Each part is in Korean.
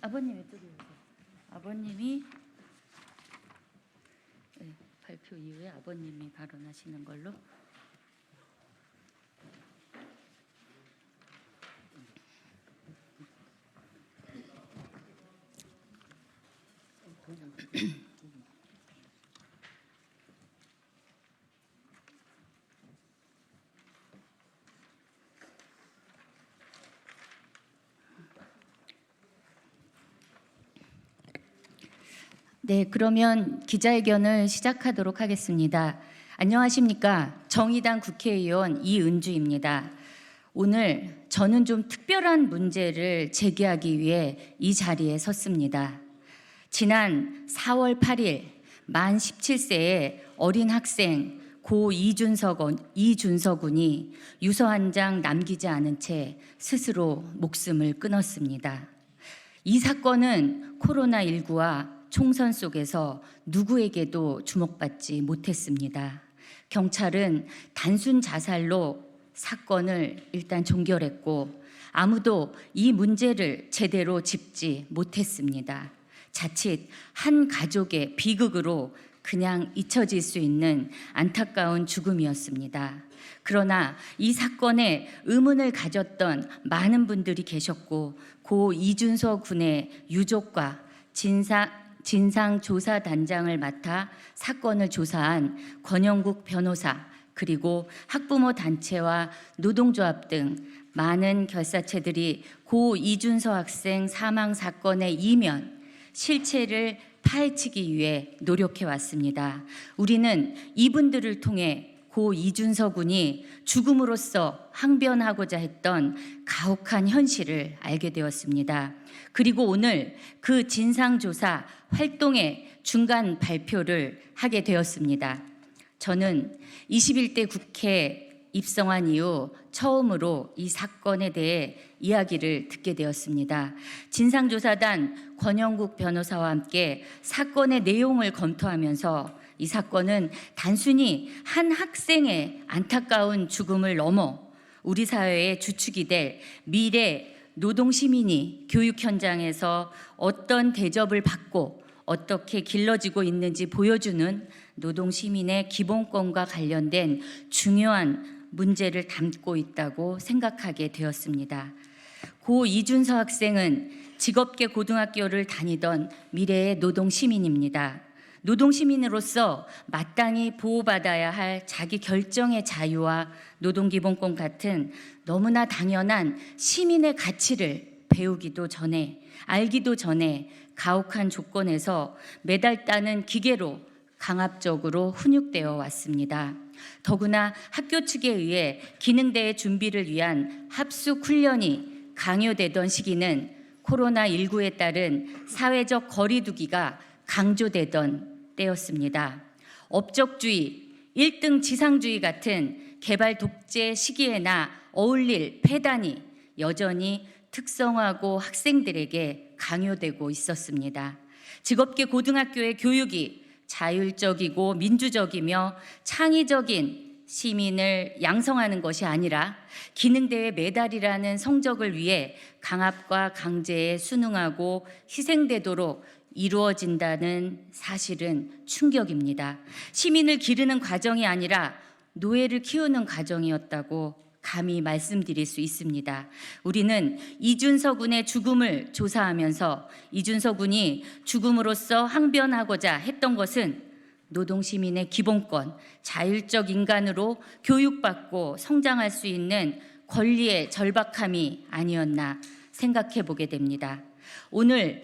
아버님 이쪽에 오세요. 아버님이 발표 이후에 아버님이 발언하시는 걸로. 네, 그러면 기자회견을 시작하도록 하겠습니다. 안녕하십니까? 정의당 국회의원 이은주입니다. 오늘 저는 좀 특별한 문제를 제기하기 위해 이 자리에 섰습니다. 지난 4월 8일 만 17세의 어린 학생 고 이준서 군이 유서 한 장 남기지 않은 채 스스로 목숨을 끊었습니다. 이 사건은 코로나19와 총선 속에서 누구에게도 주목받지 못했습니다. 경찰은 단순 자살로 사건을 일단 종결했고 아무도 이 문제를 제대로 짚지 못했습니다. 자칫 한 가족의 비극으로 그냥 잊혀질 수 있는 안타까운 죽음이었습니다. 그러나 이 사건에 의문을 가졌던 많은 분들이 계셨고 고 이준서 군의 유족과 진상조사단장을 맡아 사건을 조사한 권영국 변호사 그리고 학부모 단체와 노동조합 등 많은 결사체들이 고 이준서 학생 사망 사건의 이면, 실체를 파헤치기 위해 노력해 왔습니다. 우리는 이분들을 통해 고 이준서 군이 죽음으로써 항변하고자 했던 가혹한 현실을 알게 되었습니다. 그리고 오늘 그 진상조사 활동의 중간 발표를 하게 되었습니다. 저는 21대 국회 입성한 이후 처음으로 이 사건에 대해 이야기를 듣게 되었습니다. 진상조사단 권영국 변호사와 함께 사건의 내용을 검토하면서 이 사건은 단순히 한 학생의 안타까운 죽음을 넘어 우리 사회의 주축이 될 미래 노동시민이 교육 현장에서 어떤 대접을 받고 어떻게 길러지고 있는지 보여주는 노동시민의 기본권과 관련된 중요한 문제를 담고 있다고 생각하게 되었습니다. 고 이준서 학생은 직업계 고등학교를 다니던 미래의 노동시민입니다. 노동시민으로서 마땅히 보호받아야 할 자기 결정의 자유와 노동기본권 같은 너무나 당연한 시민의 가치를 배우기도 전에, 알기도 전에 가혹한 조건에서 매달 따는 기계로 강압적으로 훈육되어 왔습니다. 더구나 학교 측에 의해 기능대회 준비를 위한 합숙 훈련이 강요되던 시기는 코로나19에 따른 사회적 거리두기가 강조되던 때였습니다. 업적주의, 1등 지상주의 같은 개발 독재 시기에나 어울릴 폐단이 여전히 특성화고 학생들에게 강요되고 있었습니다. 직업계 고등학교의 교육이 자율적이고 민주적이며 창의적인 시민을 양성하는 것이 아니라 기능대회 메달이라는 성적을 위해 강압과 강제에 순응하고 희생되도록 이루어진다는 사실은 충격입니다. 시민을 기르는 과정이 아니라 노예를 키우는 과정이었다고 감히 말씀드릴 수 있습니다. 우리는 이준서 군의 죽음을 조사하면서 이준서 군이 죽음으로써 항변하고자 했던 것은 노동시민의 기본권, 자율적 인간으로 교육받고 성장할 수 있는 권리의 절박함이 아니었나 생각해 보게 됩니다. 오늘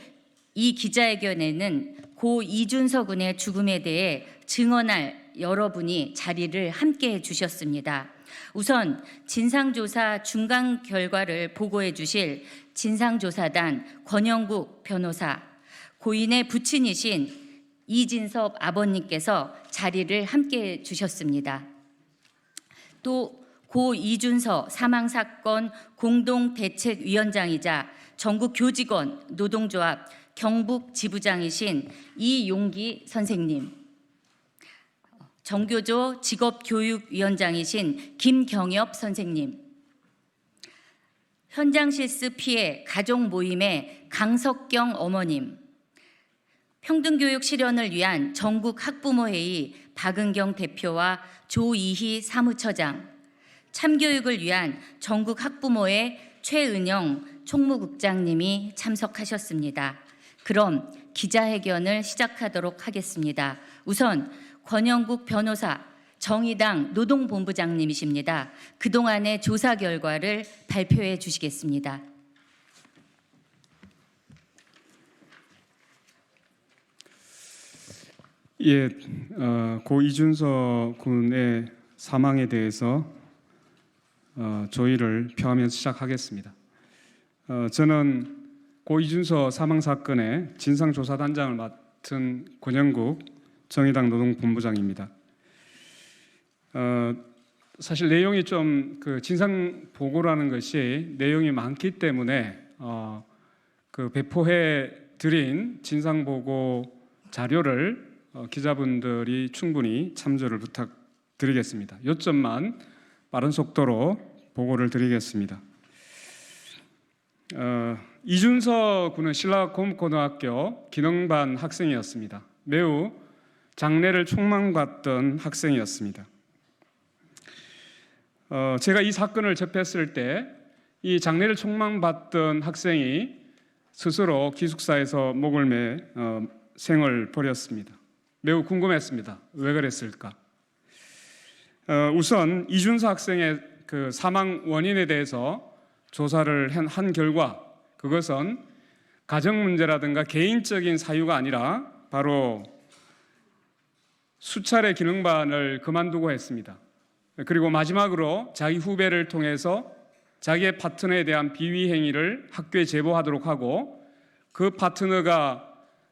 이 기자회견에는 고 이준서 군의 죽음에 대해 증언할 여러분이 자리를 함께해 주셨습니다. 우선 진상조사 중간 결과를 보고해 주실 진상조사단 권영국 변호사, 고인의 부친이신 이진섭 아버님께서 자리를 함께해 주셨습니다. 또 고 이준서 사망사건 공동대책위원장이자 전국교직원 노동조합 경북지부장이신 이용기 선생님, 정교조 직업교육위원장이신 김경엽 선생님, 현장 실습 피해 가족 모임의 강석경 어머님, 평등교육 실현을 위한 전국 학부모회의 박은경 대표와 조이희 사무처장, 참교육을 위한 전국 학부모회 최은영 총무국장님이 참석하셨습니다. 그럼 기자회견을 시작하도록 하겠습니다. 우선 권영국 변호사, 정의당 노동본부장님이십니다. 그동안의 조사 결과를 발표해 주시겠습니다. 예, 고 이준서 군의 사망에 대해서 조의를 표하면서 시작하겠습니다. 저는 고 이준서 사망 사건의 진상조사단장을 맡은 권영국 정의당 노동본부장입니다. 사실 내용이 좀 진상 보고라는 것이 내용이 많기 때문에 배포해 드린 진상 보고 자료를 기자분들이 충분히 참조를 부탁드리겠습니다. 요점만 빠른 속도로 보고를 드리겠습니다. 이준서 군은 신라고등학교 기능반 학생이었습니다. 매우 장래를 촉망받던 학생이었습니다. 제가 이 사건을 접했을 때 이 장래를 촉망받던 학생이 스스로 기숙사에서 목을 매 생을 버렸습니다. 매우 궁금했습니다. 왜 그랬을까? 우선 이준서 학생의 사망 원인에 대해서 조사를 한 결과 그것은 가정 문제라든가 개인적인 사유가 아니라 바로 수차례 기능반을 그만두고 했습니다. 그리고 마지막으로 자기 후배를 통해서 자기의 파트너에 대한 비위 행위를 학교에 제보하도록 하고 그 파트너가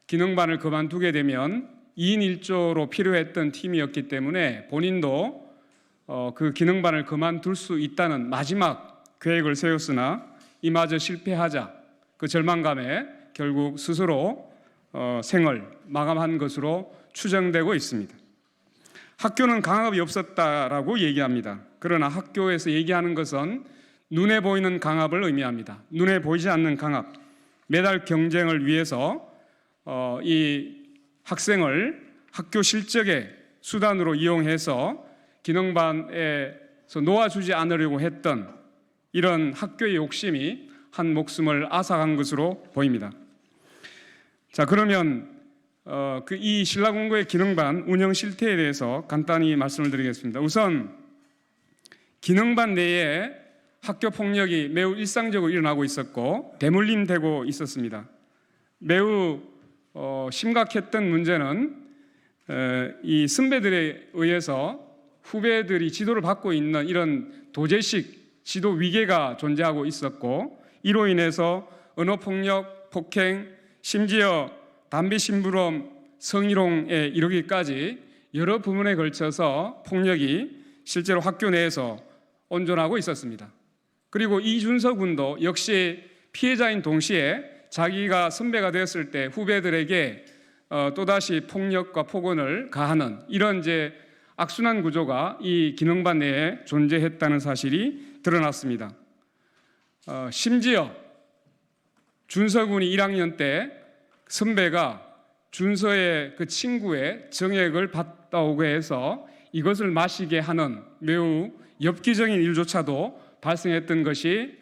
기능반을 그만두게 되면 2인 1조로 필요했던 팀이었기 때문에 본인도 그 기능반을 그만둘 수 있다는 마지막 계획을 세웠으나 이마저 실패하자 그 절망감에 결국 스스로 생을 마감한 것으로 추정되고 있습니다. 학교는 강압이 없었다라고 얘기합니다. 그러나 학교에서 얘기하는 것은 눈에 보이는 강압을 의미합니다. 눈에 보이지 않는 강압, 메달 경쟁을 위해서 이 학생을 학교 실적의 수단으로 이용해서 기능반에서 놓아주지 않으려고 했던 이런 학교의 욕심이 한 목숨을 앗아간 것으로 보입니다. 자, 그러면 이 신라공고의 기능반 운영 실태에 대해서 간단히 말씀을 드리겠습니다. 우선 기능반 내에 학교 폭력이 매우 일상적으로 일어나고 있었고 대물림되고 있었습니다. 매우 심각했던 문제는 이 선배들에 의해서 후배들이 지도를 받고 있는 이런 도제식 지도 위계가 존재하고 있었고 이로 인해서 언어폭력, 폭행, 심지어 담배 심부름, 성희롱에 이르기까지 여러 부분에 걸쳐서 폭력이 실제로 학교 내에서 온전하고 있었습니다. 그리고 이준서 군도 역시 피해자인 동시에 자기가 선배가 되었을 때 후배들에게 또다시 폭력과 폭언을 가하는 이런 이제 악순환 구조가 이 기능반 내에 존재했다는 사실이 드러났습니다. 심지어 준서 군이 1학년 때 선배가 준서의 그 친구의 정액을 받아오게 해서 이것을 마시게 하는 매우 엽기적인 일조차도 발생했던 것이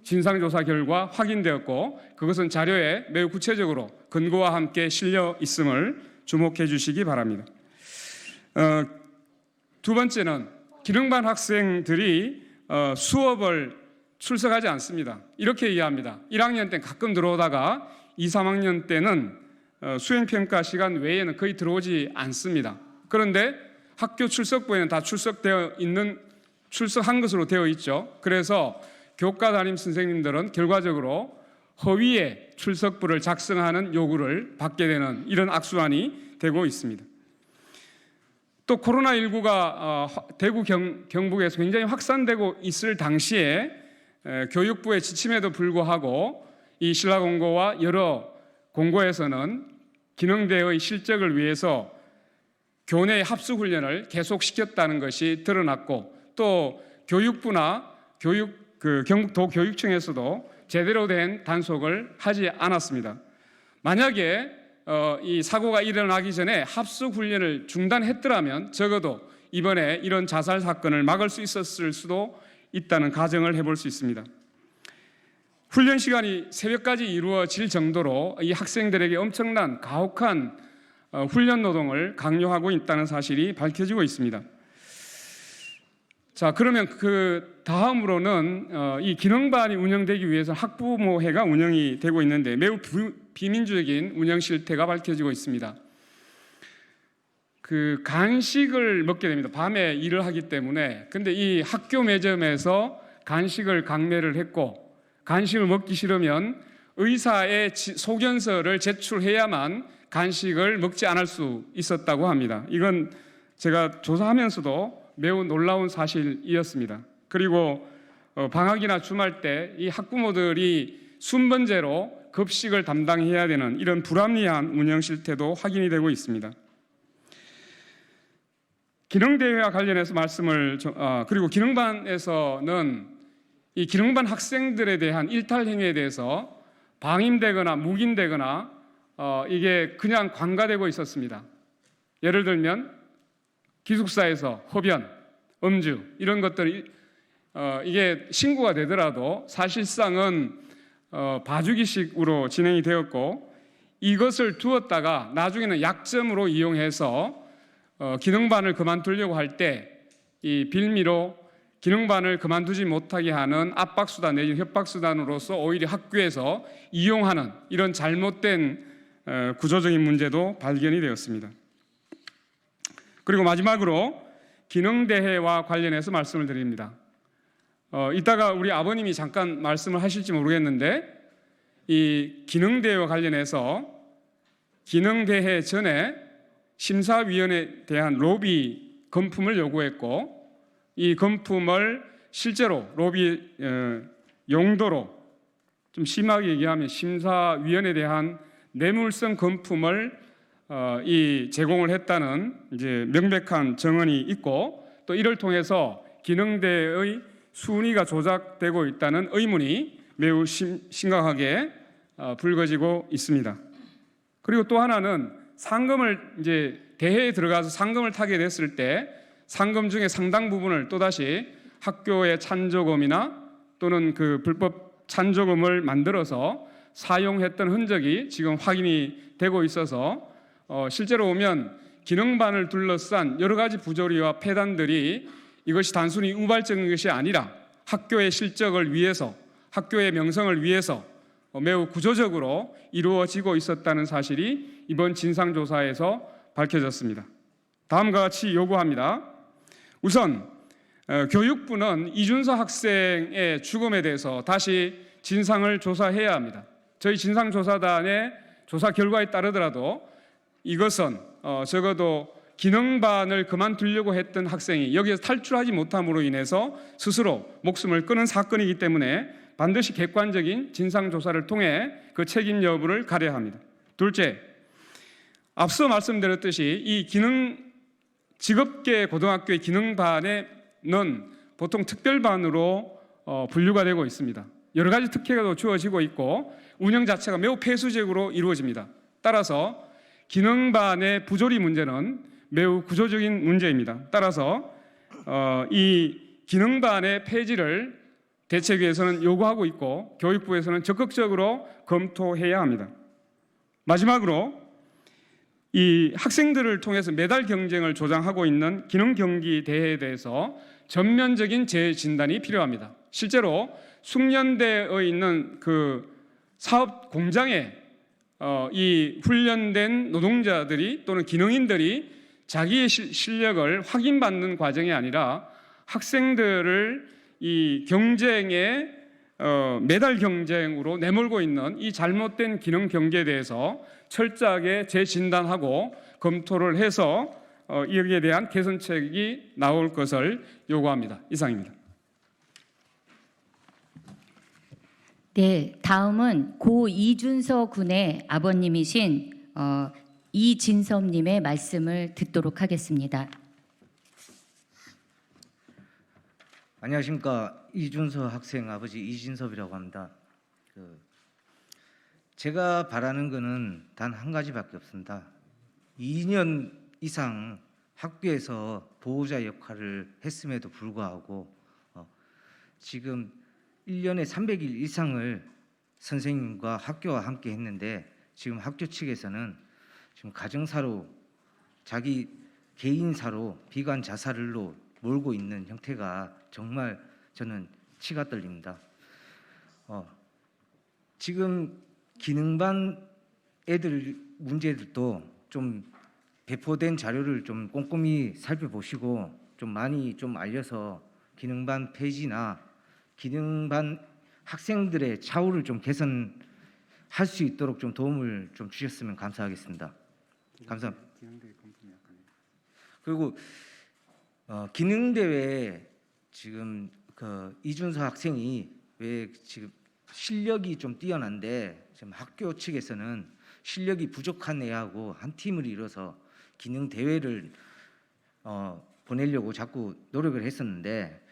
진상조사 결과 확인되었고 그것은 자료에 매우 구체적으로 근거와 함께 실려 있음을 주목해 주시기 바랍니다. 두 번째는 기능반 학생들이 수업을 출석하지 않습니다. 이렇게 이해합니다. 1학년 때 가끔 들어오다가 2, 3학년 때는 수행평가 시간 외에는 거의 들어오지 않습니다. 그런데 학교 출석부에는 다 출석한 것으로 되어 있죠. 그래서 교과 담임 선생님들은 결과적으로 허위의 출석부를 작성하는 요구를 받게 되는 이런 악순환이 되고 있습니다. 또 코로나19가 대구 경북에서 굉장히 확산되고 있을 당시에 교육부의 지침에도 불구하고 이 신라공고와 여러 공고에서는 기능대의 실적을 위해서 교내 합숙훈련을 계속시켰다는 것이 드러났고 또 교육부나 교육 그 경북도 교육청에서도 제대로 된 단속을 하지 않았습니다. 만약에 이 사고가 일어나기 전에 합숙 훈련을 중단했더라면 적어도 이번에 이런 자살 사건을 막을 수 있었을 수도 있다는 가정을 해볼 수 있습니다. 훈련 시간이 새벽까지 이루어질 정도로 이 학생들에게 엄청난 가혹한 훈련 노동을 강요하고 있다는 사실이 밝혀지고 있습니다. 자, 그러면 그 다음으로는 이 기능반이 운영되기 위해서 학부모회가 운영이 되고 있는데 매우 비민주적인 운영 실태가 밝혀지고 있습니다. 그 간식을 먹게 됩니다. 밤에 일을 하기 때문에. 근데 이 학교 매점에서 간식을 강매를 했고, 간식을 먹기 싫으면 의사의 소견서를 제출해야만 간식을 먹지 않을 수 있었다고 합니다. 이건 제가 조사하면서도 매우 놀라운 사실이었습니다. 그리고 방학이나 주말 때 이 학부모들이 순번제로 급식을 담당해야 되는 이런 불합리한 운영 실태도 확인이 되고 있습니다. 기능대회와 관련해서 그리고 기능반에서는 이 기능반 학생들에 대한 일탈 행위에 대해서 방임되거나 묵인되거나 이게 그냥 관가되고 있었습니다. 예를 들면 기숙사에서 흡연, 음주 이런 것들이 이게 신고가 되더라도 사실상은 봐주기식으로 진행이 되었고, 이것을 두었다가 나중에는 약점으로 이용해서 기능반을 그만두려고 할 때 이 빌미로 기능반을 그만두지 못하게 하는 압박수단 내지는 협박수단으로서 오히려 학교에서 이용하는 이런 잘못된 구조적인 문제도 발견이 되었습니다. 그리고 마지막으로 기능대회와 관련해서 말씀을 드립니다. 이따가 우리 아버님이 잠깐 말씀을 하실지 모르겠는데, 이 기능대회와 관련해서 기능대회 전에 심사위원회에 대한 로비 건품을 요구했고, 이 건품을 실제로 로비 용도로 좀 심하게 얘기하면 심사위원회에 대한 뇌물성 건품을 제공을 했다는 이제 명백한 정언이 있고, 또 이를 통해서 기능대의 순위가 조작되고 있다는 의문이 매우 심각하게 불거지고 있습니다. 그리고 또 하나는 상금을 이제 대회에 들어가서 상금을 타게 됐을 때 상금 중에 상당 부분을 또다시 학교의 찬조금이나 또는 그 불법 찬조금을 만들어서 사용했던 흔적이 지금 확인이 되고 있어서 실제로 보면 기능반을 둘러싼 여러 가지 부조리와 폐단들이 이것이 단순히 우발적인 것이 아니라 학교의 실적을 위해서, 학교의 명성을 위해서 매우 구조적으로 이루어지고 있었다는 사실이 이번 진상조사에서 밝혀졌습니다. 다음과 같이 요구합니다. 우선 교육부는 이준서 학생의 죽음에 대해서 다시 진상을 조사해야 합니다. 저희 진상조사단의 조사 결과에 따르더라도 이것은 적어도 기능반을 그만두려고 했던 학생이 여기에서 탈출하지 못함으로 인해서 스스로 목숨을 끊은 사건이기 때문에 반드시 객관적인 진상조사를 통해 그 책임 여부를 가려야 합니다. 둘째, 앞서 말씀드렸듯이 이 직업계 고등학교의 기능반에는 보통 특별반으로 분류가 되고 있습니다. 여러 가지 특혜가 주어지고 있고 운영 자체가 매우 폐쇄적으로 이루어집니다. 따라서 기능반의 부조리 문제는 매우 구조적인 문제입니다. 따라서 이 기능반의 폐지를 대책위에서는 요구하고 있고 교육부에서는 적극적으로 검토해야 합니다. 마지막으로 이 학생들을 통해서 메달 경쟁을 조장하고 있는 기능경기 대회에 대해서 전면적인 재진단이 필요합니다. 실제로 숙련대에 있는 그 사업 공장에 이 훈련된 노동자들이 또는 기능인들이 자기의 실력을 확인받는 과정이 아니라 학생들을 이 경쟁에 메달 경쟁으로 내몰고 있는 이 잘못된 기능 경기에 대해서 철저하게 재진단하고 검토를 해서 여기에 대한 개선책이 나올 것을 요구합니다. 이상입니다. 네, 다음은 고 이준서 군의 아버님이신 이진섭님의 말씀을 듣도록 하겠습니다. 안녕하십니까. 이준서 학생 아버지 이진섭이라고 합니다. 제가 바라는 거는 단 한 가지밖에 없습니다. 2년 이상 학교에서 보호자 역할을 했음에도 불구하고 지금 1년에 300일 이상을 선생님과 학교와 함께 했는데 지금 학교 측에서는 지금 가정사로 자기 개인사로 비관 자살로 몰고 있는 형태가 정말 저는 치가 떨립니다. 지금 기능반 애들 문제들도 좀 배포된 자료를 좀 꼼꼼히 살펴보시고 좀 많이 좀 알려서 기능반 폐지나 기능반 학생들의 차후를 좀 개선할 수 있도록 좀 도움을 좀 주셨으면 감사하겠습니다. 감사합니다. 그리고 기능대회 지금 이준서 학생이 왜 지금 실력이 좀 뛰어난데 지금 학교 측에서는 실력이 부족한 애하고 한 팀을 이뤄서 기능대회를 보내려고 자꾸 노력을 했었는데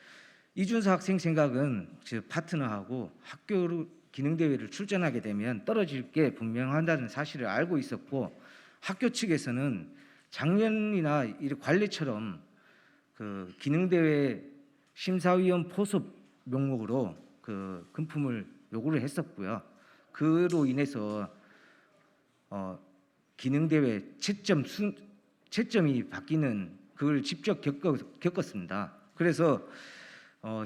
이준서 학생 생각은 파트너하고 학교 기능대회를 출전하게 되면 떨어질 게 분명하다는 사실을 알고 있었고 학교 측에서는 작년이나 관례처럼 기능대회 심사위원 포섭 명목으로 금품을 요구를 했었고요. 그로 인해서 기능대회 채점이 바뀌는 그걸 직접 겪었습니다. 그래서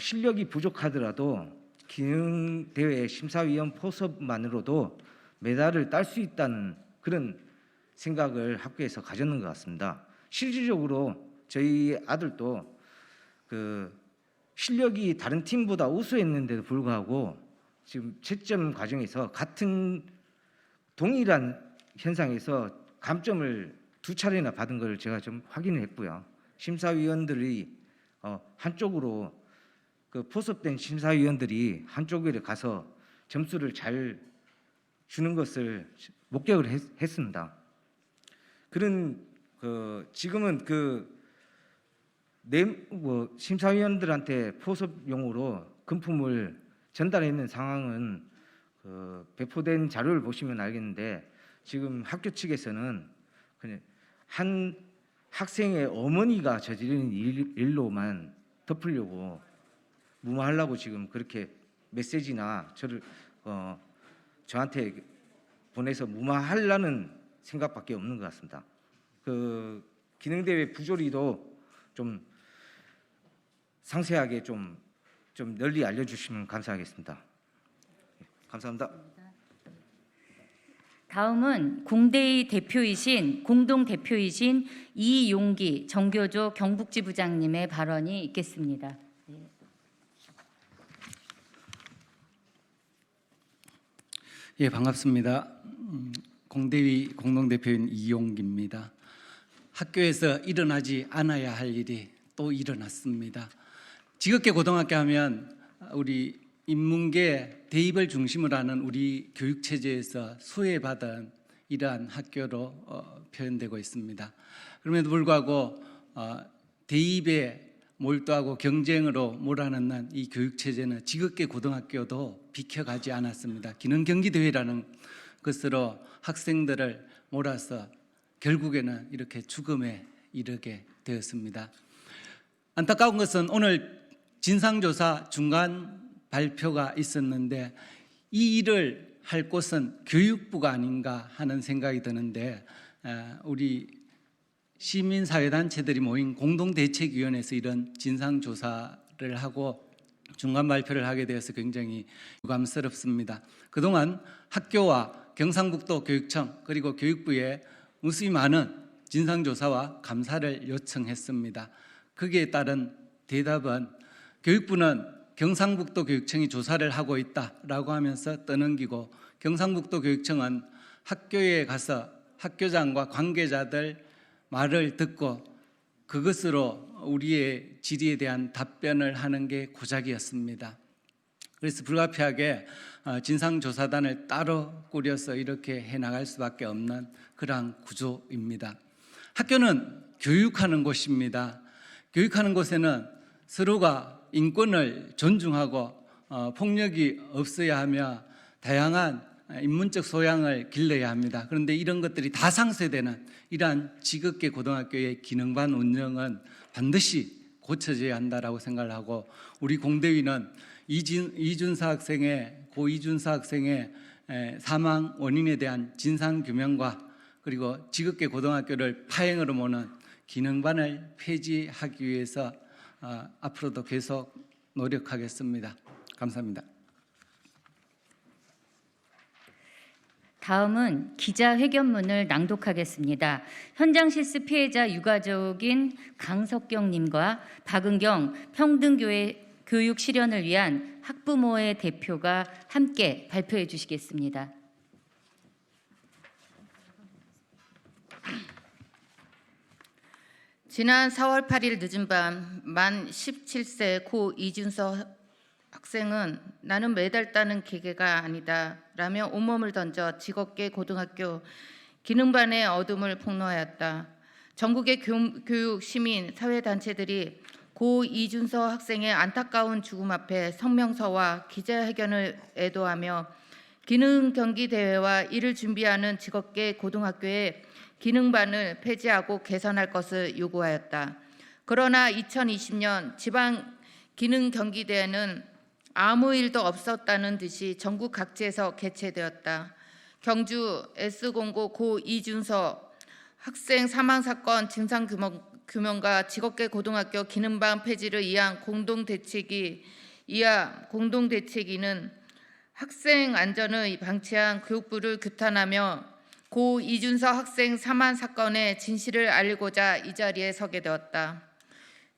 실력이 부족하더라도 기능대회 심사위원 포섭만으로도 메달을 딸 수 있다는 그런 생각을 학교에서 가졌는 것 같습니다. 실질적으로 저희 아들도 실력이 다른 팀보다 우수했는데도 불구하고 지금 채점 과정에서 같은 동일한 현상에서 감점을 2차례나 받은 걸 제가 좀 확인을 했고요. 심사위원들이 한쪽으로 포섭된 심사위원들이 한쪽에 가서 점수를 잘 주는 것을 목격을 했습니다. 그런 지금은 심사위원들한테 포섭용으로 금품을 전달했는 상황은 배포된 자료를 보시면 알겠는데 지금 학교 측에서는 그냥 한 학생의 어머니가 저지른 일로만 덮으려고 무마하려고 지금 그렇게 메시지나 저한테 보내서 무마하려는 생각밖에 없는 것 같습니다. 기능대회 부조리도 좀 상세하게 좀 널리 알려주시면 감사하겠습니다. 감사합니다. 다음은 공대의 공동 대표이신 이용기 정교조 경북지부장님의 발언이 있겠습니다. 예, 반갑습니다. 공대위 공동대표인 이용기입니다. 학교에서 일어나지 않아야 할 일이 또 일어났습니다. 지극계 고등학교 하면 우리 인문계 대입을 중심으로 하는 우리 교육체제에서 수혜받은 이러한 학교로 표현되고 있습니다. 그럼에도 불구하고 대입에 몰두하고 경쟁으로 몰아넣는 이 교육체제는 지극계 고등학교도 비켜가지 않았습니다. 기능경기대회라는 것으로 학생들을 몰아서 결국에는 이렇게 죽음에 이르게 되었습니다. 안타까운 것은 오늘 진상조사 중간 발표가 있었는데 이 일을 할 곳은 교육부가 아닌가 하는 생각이 드는데 우리 시민사회단체들이 모인 공동대책위원회에서 이런 진상조사를 하고 중간 발표를 하게 되어서 굉장히 유감스럽습니다. 그동안 학교와 경상북도 교육청 그리고 교육부에 무수히 많은 진상조사와 감사를 요청했습니다. 거기에 따른 대답은 교육부는 경상북도 교육청이 조사를 하고 있다라고 하면서 떠넘기고 경상북도 교육청은 학교에 가서 학교장과 관계자들 말을 듣고 그것으로 우리의 질의에 대한 답변을 하는 게 고작이었습니다. 그래서 불가피하게 진상조사단을 따로 꾸려서 이렇게 해나갈 수밖에 없는 그러한 구조입니다. 학교는 교육하는 곳입니다. 교육하는 곳에는 서로가 인권을 존중하고 폭력이 없어야 하며 다양한 인문적 소양을 길러야 합니다. 그런데 이런 것들이 다 상쇄되는 이러한 지극계 고등학교의 기능반 운영은 반드시 고쳐져야 한다라고 생각을 하고, 우리 공대위는 고 이준서 학생의 사망 원인에 대한 진상 규명과 그리고 지극계 고등학교를 파행으로 모는 기능반을 폐지하기 위해서 앞으로도 계속 노력하겠습니다. 감사합니다. 다음은 기자회견문을 낭독하겠습니다. 현장 실습 피해자 유가족인 강석경님과 박은경 평등교회 교육 실현을 위한 학부모의 대표가 함께 발표해 주시겠습니다. 지난 4월 8일 늦은 밤 만 17세 고 이준서 학생은 나는 매달 따는 기계가 아니다 라며 온몸을 던져 직업계 고등학교 기능반의 어둠을 폭로하였다. 전국의 교육, 시민, 사회단체들이 고 이준서 학생의 안타까운 죽음 앞에 성명서와 기자회견을 애도하며 기능경기대회와 이를 준비하는 직업계 고등학교의 기능반을 폐지하고 개선할 것을 요구하였다. 그러나 2020년 지방기능경기대회는 아무 일도 없었다는 듯이 전국 각지에서 개최되었다. 경주 S공고 고 이준서 학생 사망사건 진상규명과 직업계 고등학교 기능반 폐지를 위한 공동대책위는 학생 안전을 방치한 교육부를 규탄하며 고 이준서 학생 사망 사건의 진실을 알리고자 이 자리에 서게 되었다.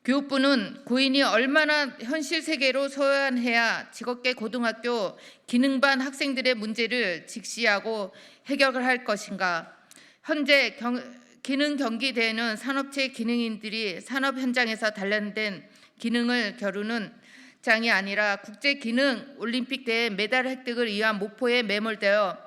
교육부는 고인이 얼마나 현실 세계로 소환해야 직업계 고등학교 기능반 학생들의 문제를 직시하고 해결을 할 것인가. 현재 기능경기대회는 산업체 기능인들이 산업 현장에서 단련된 기능을 겨루는 장이 아니라 국제기능올림픽대회 메달 획득을 위한 목표에 매몰되어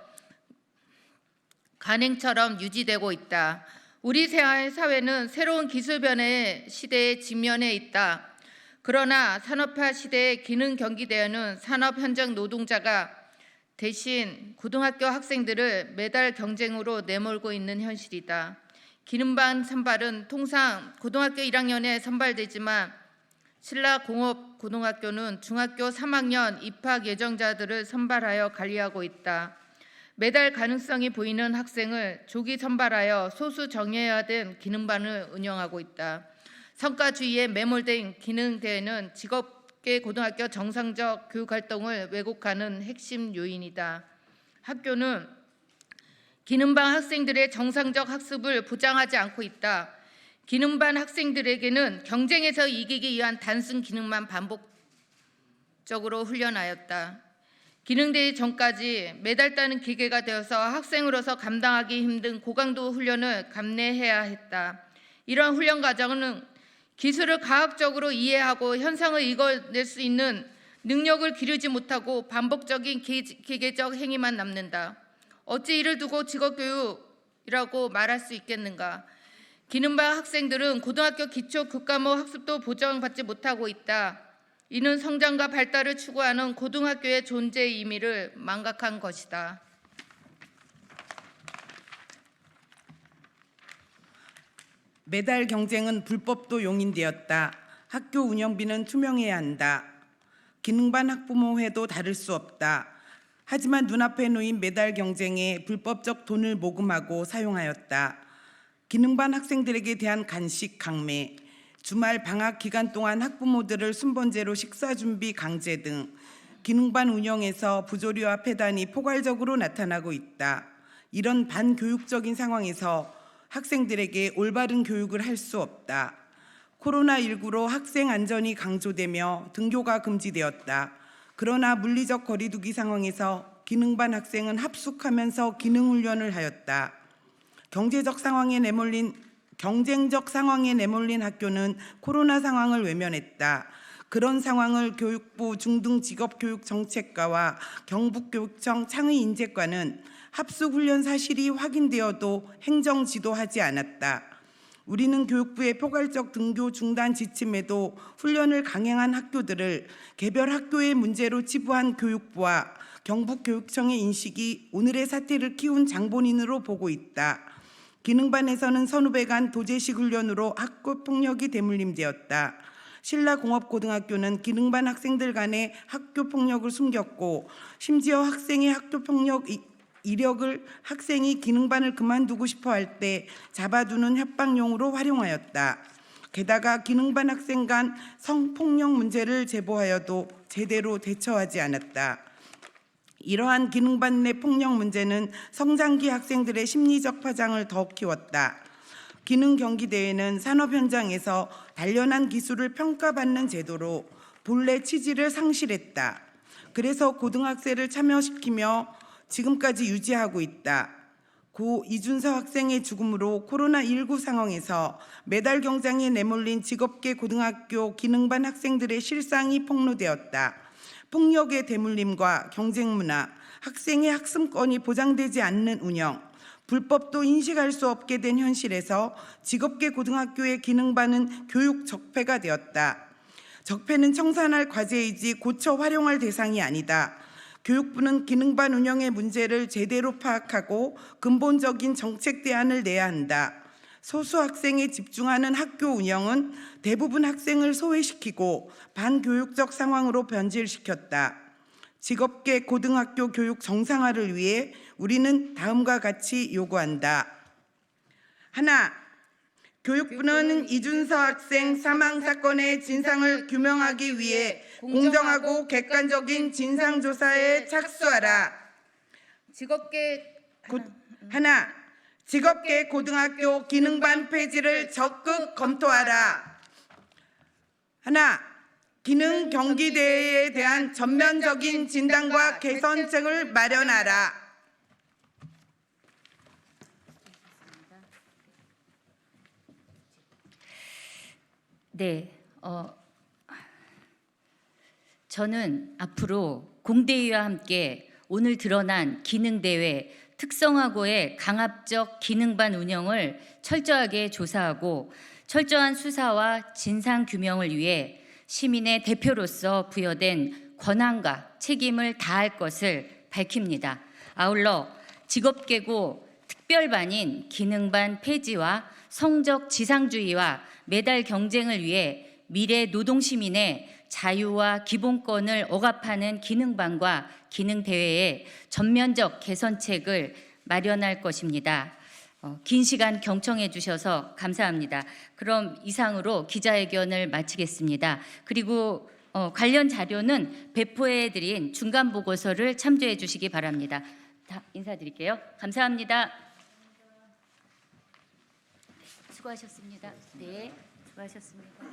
간행처럼 유지되고 있다. 우리 사회는 새로운 기술 변화의 시대에 직면해 있다. 그러나 산업화 시대의 기능경기대회는 산업 현장 노동자가 대신 고등학교 학생들을 메달 경쟁으로 내몰고 있는 현실이다. 기능반 선발은 통상 고등학교 1학년에 선발되지만 신라공업고등학교는 중학교 3학년 입학 예정자들을 선발하여 관리하고 있다. 메달 가능성이 보이는 학생을 조기 선발하여 소수 정예화된 기능반을 운영하고 있다. 성과주의에 매몰된 기능대회는 직업계 고등학교 정상적 교육활동을 왜곡하는 핵심 요인이다. 학교는 기능반 학생들의 정상적 학습을 보장하지 않고 있다. 기능반 학생들에게는 경쟁에서 이기기 위한 단순 기능만 반복적으로 훈련하였다. 기능대회 전까지 메달 따는 기계가 되어서 학생으로서 감당하기 힘든 고강도 훈련을 감내해야 했다. 이러한 훈련 과정은 기술을 과학적으로 이해하고 현상을 읽어낼 수 있는 능력을 기르지 못하고 반복적인 기계적 행위만 남는다. 어찌 이를 두고 직업교육이라고 말할 수 있겠는가? 기능반 학생들은 고등학교 기초 교과목 학습도 보장받지 못하고 있다. 이는 성장과 발달을 추구하는 고등학교의 존재의 의미를 망각한 것이다. 메달 경쟁은 불법도 용인되었다. 학교 운영비는 투명해야 한다. 기능반 학부모회도 다를 수 없다. 하지만 눈앞에 놓인 메달 경쟁에 불법적 돈을 모금하고 사용하였다. 기능반 학생들에게 대한 간식 강매, 주말 방학 기간 동안 학부모들을 순번제로 식사 준비 강제 등 기능반 운영에서 부조리와 폐단이 포괄적으로 나타나고 있다. 이런 반교육적인 상황에서 학생들에게 올바른 교육을 할 수 없다. 코로나19로 학생 안전이 강조되며 등교가 금지되었다. 그러나 물리적 거리두기 상황에서 기능반 학생은 합숙하면서 기능훈련을 하였다. 경쟁적 상황에 내몰린 학교는 코로나 상황을 외면했다. 그런 상황을 교육부 중등직업교육정책과와 경북교육청 창의인재과는 합숙훈련 사실이 확인되어도 행정지도하지 않았다. 우리는 교육부의 포괄적 등교 중단 지침에도 훈련을 강행한 학교들을 개별 학교의 문제로 치부한 교육부와 경북교육청의 인식이 오늘의 사태를 키운 장본인으로 보고 있다. 기능반에서는 선후배간 도제식 훈련으로 학교 폭력이 대물림되었다. 신라공업고등학교는 기능반 학생들 간의 학교 폭력을 숨겼고 심지어 학생의 학교 폭력 이력을 학생이 기능반을 그만두고 싶어 할 때 잡아두는 협박용으로 활용하였다. 게다가 기능반 학생 간 성폭력 문제를 제보하여도 제대로 대처하지 않았다. 이러한 기능반 내 폭력 문제는 성장기 학생들의 심리적 파장을 더 키웠다. 기능 경기대회는 산업 현장에서 단련한 기술을 평가받는 제도로 본래 취지를 상실했다. 그래서 고등학생을 참여시키며 지금까지 유지하고 있다. 고 이준서 학생의 죽음으로 코로나19 상황에서 메달 경쟁에 내몰린 직업계 고등학교 기능반 학생들의 실상이 폭로되었다. 폭력의 대물림과 경쟁 문화, 학생의 학습권이 보장되지 않는 운영, 불법도 인식할 수 없게 된 현실에서 직업계 고등학교의 기능반은 교육 적폐가 되었다. 적폐는 청산할 과제이지 고쳐 활용할 대상이 아니다. 교육부는 기능반 운영의 문제를 제대로 파악하고 근본적인 정책 대안을 내야 한다. 소수 학생에 집중하는 학교 운영은 대부분 학생을 소외시키고 반교육적 상황으로 변질시켰다. 직업계 고등학교 교육 정상화를 위해 우리는 다음과 같이 요구한다. 하나, 교육부는 이준서 학생 사망 사건의 진상을 규명하기 위해 공정하고 객관적인 진상조사에 착수하라. 하나, 직업계 고등학교 기능반 폐지를 적극 검토하라. 하나, 기능 경기대회에 대한 전면적인 진단과 개선책을 마련하라. 네, 저는 앞으로 공대위와 함께 오늘 드러난 기능대회 특성화고의 강압적 기능반 운영을 철저하게 조사하고 철저한 수사와 진상규명을 위해 시민의 대표로서 부여된 권한과 책임을 다할 것을 밝힙니다. 아울러 직업계고 특별반인 기능반 폐지와 성적 지상주의와 메달 경쟁을 위해 미래 노동시민의 자유와 기본권을 억압하는 기능반과 기능대회의 전면적 개선책을 마련할 것입니다. 긴 시간 경청해 주셔서 감사합니다. 그럼 이상으로 기자회견을 마치겠습니다. 그리고 관련 자료는 배포해 드린 중간 보고서를 참조해 주시기 바랍니다. 다 인사드릴게요. 감사합니다. 수고하셨습니다. 네, 수고하셨습니다.